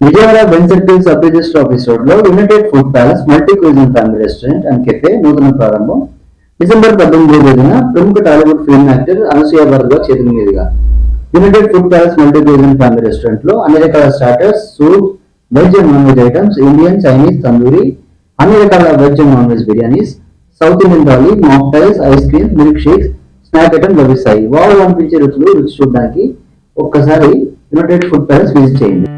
Vijayawada venture sub register office road లో united food palace multi cuisine family restaurant and cafe నూతన ప్రారంభం. December 18వ తేదీన ప్రముఖ Tollywood film actor Anasuya Bharadwaj చేతుల మీదుగా united food palace multi cuisine family restaurant లో అన్ని రకాల starters, soup, veg and non veg items, Indian, Chinese, tandoori, అన్ని రకాల veg and non veg biryanis, south Indian thali, mocktails, ice cream, milk shakes, snack item లభిస్తాయి. Wow అనిపించే రుచి చూడడానికి ఒక్కసారి యునైటెడ్ ఫుడ్ ప్యాలెస్ విజిట్ చేయండి.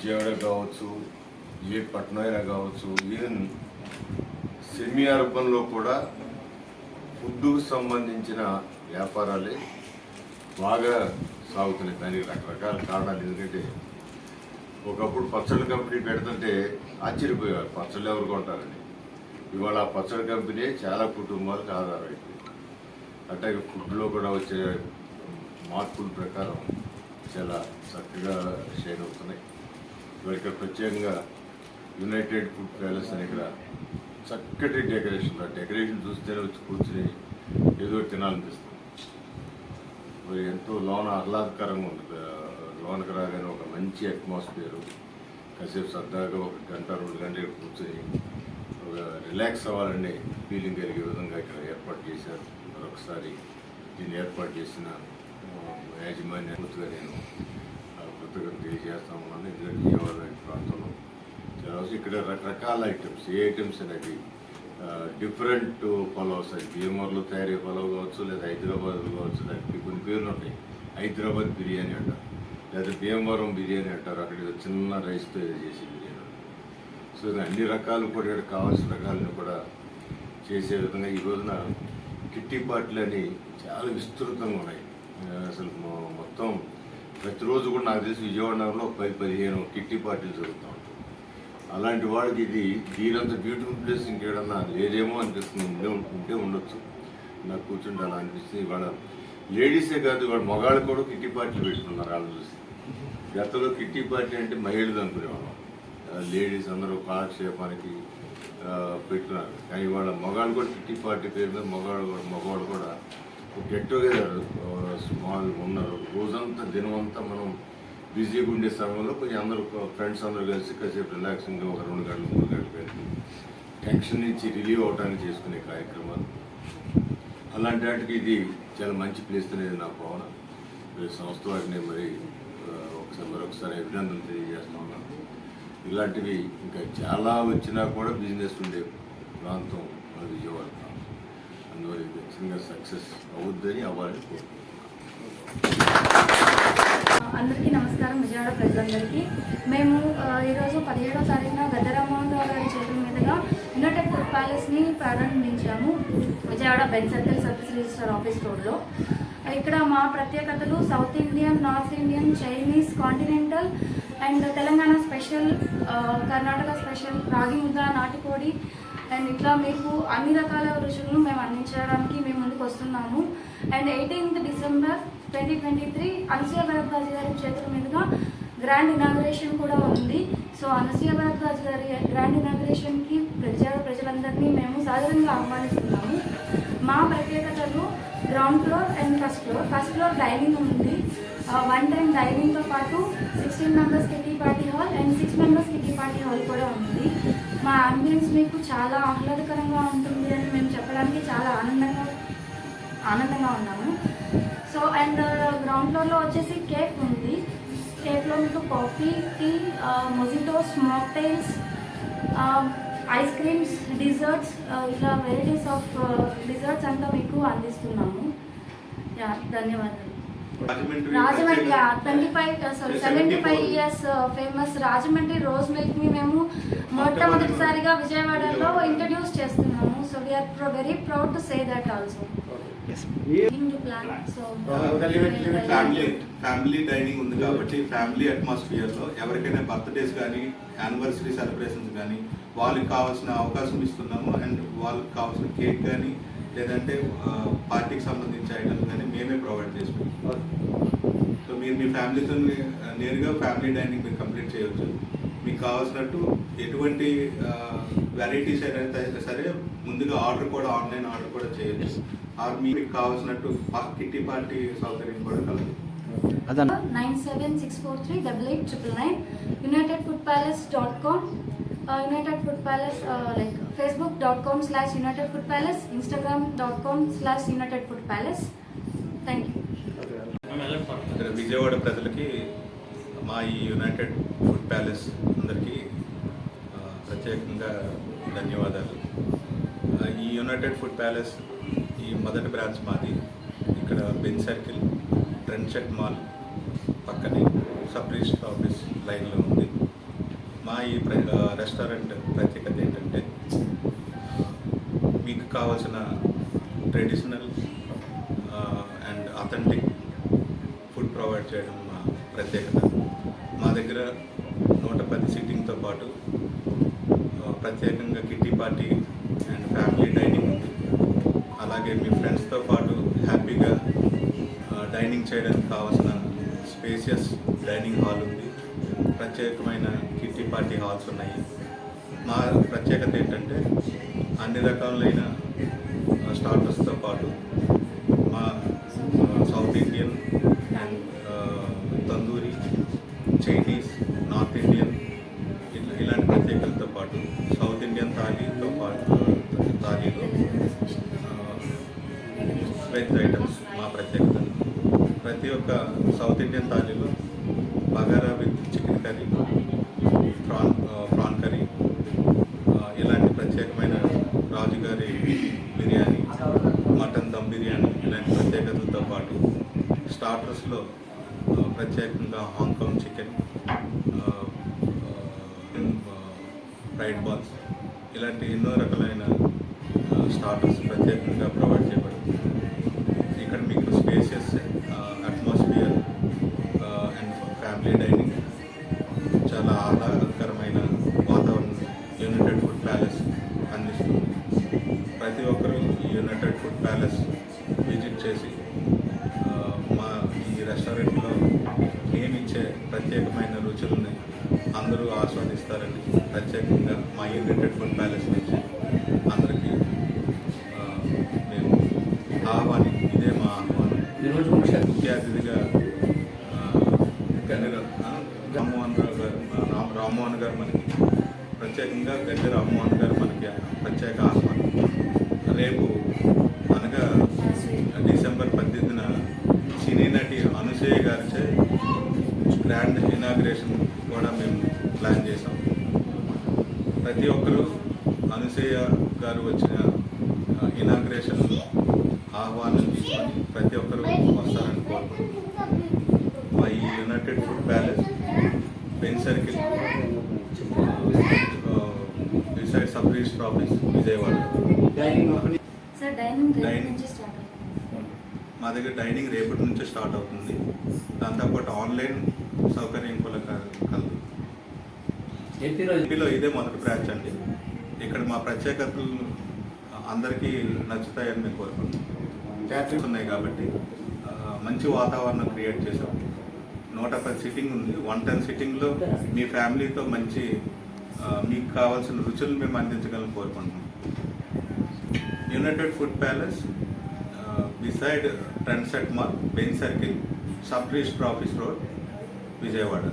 విజయవాడ కావచ్చు, ఏ పట్టణం అయినా కావచ్చు, ఈవెన్ సెమీ అర్బన్లో కూడా ఫుడ్కు సంబంధించిన వ్యాపారాలే బాగా సాగుతున్నాయి. దానికి రకరకాల కారణాలు. ఎందుకంటే ఒకప్పుడు పచ్చళ్ళ కంపెనీ పెడుతుంటే ఆశ్చర్యపోయేవారు, పచ్చళ్ళు ఎవరు కొంటారని. ఇవాళ ఆ పచ్చడి కంపెనీ చాలా కుటుంబాలకు ఆధారం అయిపోయింది. అట్లాగే ఫుడ్లో కూడా వచ్చే మార్పుల ప్రకారం చాలా చక్కగా షైన్ అవుతున్నాయి. ఇక్కడ ప్రత్యేకంగా యునైటెడ్ ఫుడ్ ప్యాలెస్ అని ఇక్కడ చక్కటి డెకరేషన్, ఆ డెకరేషన్ చూస్తేనే వచ్చి కూర్చుని ఏదో తినాలనిపిస్తుంది. మరి ఎంతో లోన ఆహ్లాదకరంగా ఉంటుంది. లోనకి రాగానే ఒక మంచి అట్మాస్ఫియరు, కాసేపు సరదాగా 1 గంట 2 గంటలు కూర్చొని ఒక రిలాక్స్ అవ్వాలనే ఫీలింగ్ కలిగే విధంగా ఇక్కడ ఏర్పాటు చేశారు. మరొకసారి దీన్ని ఏర్పాటు చేసిన యాజమాన్య పూర్తిగా నేను కృతజ్ఞత తెలియజేస్తా ఉన్నాను. ఎందుకంటే విజయవాడ ప్రాంతంలో చాలా ఇక్కడ రకరకాల ఐటమ్స్, ఏ ఐటమ్స్ అనేది డిఫరెంట్ పలావ్స్, అది భీమవరంలో తయారయ్యే పలావ్ కావచ్చు, లేదా హైదరాబాద్లో కావచ్చు. దానికి కొన్ని పేర్లు ఉంటాయి. హైదరాబాద్ బిర్యానీ అంటారు, లేదా భీమవరం బిర్యానీ అంటారు. అక్కడ చిన్న రైస్తో చేసే బిర్యానీ. సో అన్ని రకాలు కూడా ఇక్కడ కావాల్సిన రకాలను కూడా చేసే విధంగా ఈ రోజున కిట్టి పార్టీలు అని చాలా విస్తృతంగా ఉన్నాయి. అసలు మొత్తం ప్రతిరోజు కూడా నాకు తెలిసి విజయవాడ నగరంలో 10-15 కిట్టి పార్టీలు జరుగుతూ ఉంటాయి. అలాంటి వాడికి ఇది దీనంత బ్యూటిఫుల్ ప్లేస్ ఇంకేడన్నా లేదేమో అనిపిస్తుంది. ఉంటే ఉండొచ్చు. నాకు కూర్చుంటే అలా అనిపిస్తుంది. ఇవాళ లేడీసే కాదు, ఇవాళ మగాళ్ళు కూడా కిట్టి పార్టీలు పెట్టుకున్నారు. వాళ్ళు చూసి గతంలో కిట్టి పార్టీ అంటే మహిళలు అనుకునేవాళ్ళం, లేడీస్ అందరూ కాలక్షేపానికి పెట్టుకున్నారు. కానీ ఇవాళ మగాళ్ళు కూడా కిట్టి పార్టీ పేరు మీద మగవాళ్ళు కూడా గెట్ టుగెదర్ స్మాల్ ఉన్నారు. రోజంతా దినమంతా మనం బిజీగా ఉండే సమయంలో కొంచెం అందరూ ఫ్రెండ్స్ అందరూ కలిసి కాసేపు రిలాక్సింగ్గా ఒక 2 గంటలు 3 గంటలు కలిపి టెన్షన్ నుంచి రిలీవ్ అవడానికి చేసుకునే కార్యక్రమాలు. అలాంటి వాటికి ఇది చాలా మంచి ప్లేస్ అనేది నా భావన. సంస్థ వాటిని మరి మరొకసారి అభినందనలు తెలియజేస్తా ఉన్నాను. ఇలాంటివి ఇంకా చాలా వచ్చినా కూడా బిజినెస్ ఉండే ప్రాంతం మన విజయవాడ ప్రాంతం. అందువల్ల ఇది ఖచ్చితంగా సక్సెస్ అవుద్దని అవ్వాలని కోరుకుంటున్నాను. అందరికీ నమస్కారం. విజయవాడ ప్రజలందరికీ మేము ఈరోజు 17వ తారీఖున గద్దరామోహన్ రావు గారి చేతుల మీదుగా యునైటెడ్ ఫుడ్ ప్యాలెస్ని ప్రారంభించాము Vijayawada Benz circle service register office రోడ్లో. ఇక్కడ మా ప్రత్యేకతలు south Indian, north Indian, Chinese, continental and Telangana special, Karnataka special, రాగి ముద్ద, నాటుకోడి అండ్ ఇట్లా మీకు అన్ని రకాల రుచులను మేము అందించడానికి మేము ముందుకు వస్తున్నాము. And 18th December 2023 Anasuya Bharadwaj గారి చేతుల మీదుగా గ్రాండ్ ఇనాగరేషన్ కూడా ఉంది. సో అనసూయ భరద్వాజ్ గారి గ్రాండ్ ఇనాగరేషన్కి విజయవాడ ప్రజలందరినీ మేము సాధారణంగా ఆహ్వానిస్తున్నాము. మా ప్రత్యేకతలు ground floor and first floor. First floor dining ఉంది. 1 టైం డైనింగ్తో పాటు 16 members kitty party hall and 6 members kitty party hall కూడా ఉంది. మా అంబియన్స్ మీకు చాలా ఆహ్లాదకరంగా ఉంటుంది అని మేము చెప్పడానికి చాలా ఆనందంగా ఉన్నాము. సో అండ్ గ్రౌండ్ ఫ్లోర్లో వచ్చేసి కేఫ్ ఉంది. కేఫ్లో మీకు coffee, tea, mojitos, mocktails, ice creams, desserts, ఇలా వెరైటీస్ ఆఫ్ డిజర్ట్స్ అంతా మీకు అందిస్తున్నాము. ధన్యవాదాలు. Rajahmundry 75 years famous Rajahmundry rose మిల్క్ని మేము మొట్టమొదటిసారిగా విజయవాడలో ఇంట్రడ్యూస్ చేస్తున్నాము. So we are very proud to say that also. Family dining ఉంది కాబట్టి ఫ్యామిలీ అట్మాస్ఫియర్ లో ఎవరికైనా బర్త్డేస్ కానీ యానివర్సరీ సెలబ్రేషన్స్ కానీ వాళ్ళకి కావాల్సిన అవకాశం ఇస్తున్నాము. అండ్ వాళ్ళకి కావాల్సిన కేక్ కానీ లేదంటే పార్టీకి సంబంధించిన ఐటమ్స్ కానీ మేమే ప్రొవైడ్ చేసుకుంటాం. సో మీరు మీ ఫ్యామిలీతో నేరుగా ఫ్యామిలీ డైనింగ్ మీరు కంప్లీట్ చేయవచ్చు. మీకు కావాల్సినట్టు ఎటువంటి వెరైటీస్ అయినా సరే ముందుగా ఆన్లైన్ ఆర్డర్ కూడా చేయొచ్చు. మీకు కావాల్సినట్టు కిట్టి పార్టీ సౌకర్యం కూడా కలదు. 9764388999 unitedfoodpalace.com, United Food Palace, like facebook.com/United Food Palace, instagram.com/United Food Palace. Thank you. Vijayawada ప్రజలకి మా ఈ యునైటెడ్ ఫుడ్ ప్యాలెస్ అందరికీ ప్రత్యేకంగా ధన్యవాదాలు. ఈ యునైటెడ్ ఫుడ్ ప్యాలెస్ ఈ మొదటి బ్రాంచ్ మాది. ఇక్కడ బెంజ్ సర్కిల్, ట్రెండ్సెట్ మాల్ పక్కనే సబ్ రిజిస్టర్ ఆఫీస్ లైన్లో ఉంది. మా ఈ రెస్టారెంట్ ప్రత్యేకత ఏంటంటే మీకు కావాల్సిన traditional and authentic food provide చేయడం మా ప్రత్యేకత. మా దగ్గర 110 సీటింగ్తో పాటు ప్రత్యేకంగా kitty party and family dining ఉంది. అలాగే మీ ఫ్రెండ్స్తో పాటు హ్యాపీగా డైనింగ్ చేయడానికి కావాల్సిన స్పేసియస్ డైనింగ్ హాల్ ఉంది. ప్రత్యేకమైన కిట్టి పార్టీ హాల్స్ ఉన్నాయి. మా ప్రత్యేకత ఏంటంటే అన్ని రకాలైన స్టార్టర్స్తో పాటు మా south Indian and tandoori, Chinese, north Indian ఇలాంటి ప్రత్యేకతలతో పాటు సౌత్ ఇండియన్ థాలీతో పాటు థాలీలో వెజ్ ఐటమ్స్ మా ప్రత్యేకత. ప్రతి ఒక్క సౌత్ ఇండియన్ థాలీలో bagara with chicken curry, prawn curry, ఇలాంటి ప్రత్యేకమైన రాజుగారి బిర్యానీ, మటన్ దమ్ బిర్యానీ ఇలాంటి ప్రత్యేకతలతో పాటు స్టార్టర్స్లో ప్రత్యేకంగా హాంకాంగ్ చికెన్, ఫ్రైడ్ బాల్స్ ఇలాంటి ఎన్నో రకాలైన స్టార్టర్స్ ప్రత్యేకంగా ప్రొవైడ్ చేయబడుతుంది. ఇక్కడ మీకు spacious atmosphere and family dining, చాలా ఆహ్లాదకరమైన వాతావరణం యునైటెడ్ ఫుడ్ ప్యాలెస్ అందిస్తుంది. ప్రతి ఒక్కరూ ఈ యునైటెడ్ ఫుడ్ ప్యాలెస్ విజిట్ చేసి మా ఈ రెస్టారెంట్లో మేమిచ్చే ప్రత్యేకమైన రుచులని అందరూ ఆస్వాదిస్తారని ప్రత్యేకంగా మా యునైటెడ్ ఫుడ్ ప్యాలెస్ నుంచి అందరికీ మేము ఇదే మా ఆహ్వానం. ముఖ్య అతిథిగా రామ్మోహన్ గారు మనకి ప్రత్యేకంగా గడ్డి రామ్మోహన్ గారు మనకి ప్రత్యేక ఆహ్వానం. రేపు అనగా డిసెంబర్ 18న సినీ నటి అనసూయ గారిచే గ్రాండ్ ఇనాగ్రేషన్ కూడా మేము ప్లాన్ చేసాం. ప్రతి ఒక్కరూ అనసూయ గారు వచ్చిన ఇనాగ్రేషన్ ఆహ్వానం తీసుకొని ప్రతి ఒక్కరూ వస్తారని కోరుకుంటున్నాం. మా ఈ United food palace Benz circle beside sub register office, Vijayawada. Sir dining రేపటి నుంచి స్టార్ట్ అవుతుంది. మా దగ్గర డైనింగ్ రేపటి నుంచి స్టార్ట్ అవుతుంది. దాంతోపాటు ఆన్లైన్ సౌకర్యం కూడా కలదు. ఏపీలో ఇదే మొదటి బ్రాంచ్ అండి. ఇక్కడ మా ప్రత్యేకతలు అందరికీ నచ్చుతాయని మేము కోరుకుంటున్నాం. క్యాటరింగ్స్ ఉన్నాయి కాబట్టి మంచి వాతావరణం క్రియేట్ చేసాం. 110 సీటింగ్ ఉంది. 110 సీటింగ్లో మీ ఫ్యామిలీతో మంచి మీకు కావాల్సిన రుచులు మేము అందించగలని కోరుకుంటున్నాం. United food palace beside Trendset mall, Benz circle, sub register office road, Vijayawada.